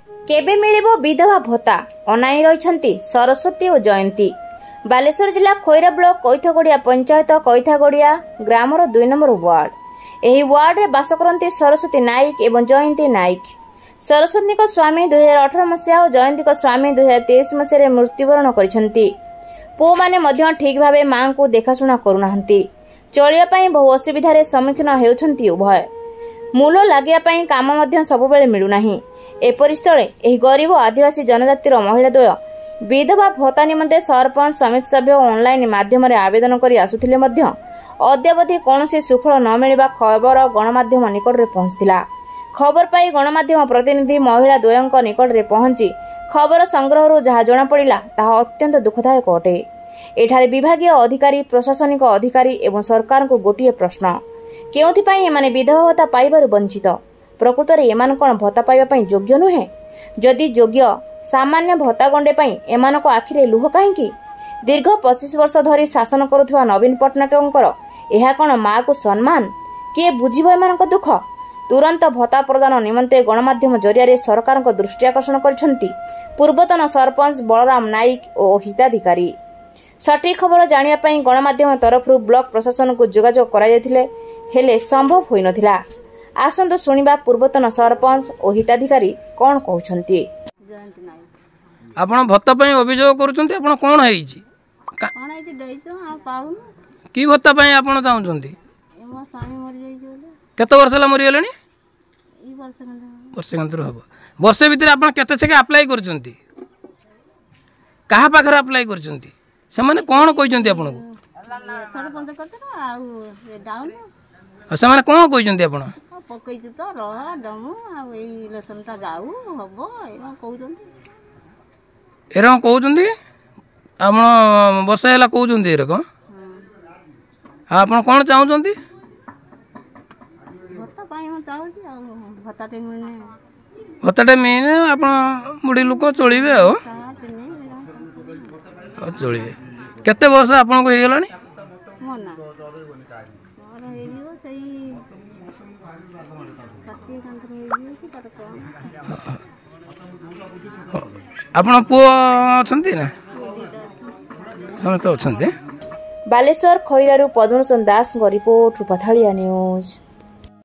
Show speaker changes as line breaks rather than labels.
केबे मिलिबो विधवा भत्ता अनाई रहिछंती सरस्वती और जयंती। बालेश्वर जिला खैरा ब्लॉक कैथगोड़िया पंचायत कैथगोड़िया ग्रामर 2 नंबर वार्ड। एही वार्ड रे बास करंती सरस्वती नाइक एवं जयंती नाइक। सरस्वती को स्वामी 2018 मसीहा और जयंती को स्वामी 2023 मसीह मृत्युवरण करिसंती। पो माने मध्य ठीक भावे मां को देखाशुना करूनाहंती। चलिया पई बहु असुविधारे सम्मुखीन हेउछंती उभय। मूल लागिया पई काम मध्य सबबेले मिलु नाही। एपरि स्थले एही गरीब आदिवासी जनजातिर महिला द्वय विधवा भत्ता निमंते सरपंच समिति सभ्य ऑनलाइन माध्यम आवेदन करी आसुथिले मध्य अद्यावधि कौनसी सुफल न मिलिबा खबर गणमाध्यम निकट रे पहुंचथिला। खबर पाई गणमाध्यम प्रतिनिधि महिला द्वयंक निकट रे पहुंची खबर संग्रह जहाँ जना पड़ा ताहा अत्यंत दुखदायक अटे। एठारे विभागीय अधिकारी प्रशासनिक अधिकारी एवं सरकार को गोटे प्रश्न, केउथिपाई एमाने विधवा भत्ता पाइबारु वंचित? प्रकृत में एमान कौन भत्ता पाइबा योग्य नुहे? जदि योग्य सामान्य भत्ता गंडे पाई एमानको आखिरे लुह कहीं? दीर्घ 25 वर्ष धरी शासन करुवा नवीन पट्टनायकंकर एहा कौन माँ को सम्मान? किए बुझिबो एमानको दुख? तुरंत भत्ता प्रदान निमंते गणमाध्यम जरिया सरकार दृष्टि आकर्षण करिसेंती पूर्वतन सरपंच बलराम नाइक और हिताधिकारी। सठिक खबर जानिया पई गणमाध्यम तरफ ब्लॉक प्रशासन को जोगाजोग कराइथिले हेले संभव होई नथिला। आसंतु सुनिबा पूर्वतन सरपंच और हिताधिकारी कौन कहउछंती।
आपण भत्ता पई अभियोग करूछंती, आपण कोन हेइची
कोन हेइची दैतो आ पाउन
की भत्ता पई आपण चाहुछंती?
एमो स्वामी मरि जाई बोले
केते वर्ष ला मरि गेलेनी?
ई
वर्ष कंतर हबो। वर्षे भीतर आपण केते छके अप्लाई करछंती? कहा पाखर अप्लाई करछंती? से माने कोन कहउछंती आपण को?
सरपंच करते आ डाउन
से माने कोन कहउछंती आपण?
पकईछु तो रह दमु आ ए इलेक्शन ता जाऊ हबो एमा कहउछंती।
एरा कहउछंती आपण वर्ष हैला कहउछंती एरा को? आपण कोन चाहुछंती?
भत्ता पाई म चाहुची आ भत्ताटे मिने
भत्ताटे मिने आपण मुडी लोक चलिबे हो चलिबे। केते वर्ष आपण को हेगलानी?
मना मोर हेजियो सही 60 कंतर हेजियो कि पट को
आपण पो अछंती ना? समस्त अछंती।
बालेश्वर खैरारू पद्मचंद दास रिपोर्ट रूपाथालिया न्यूज।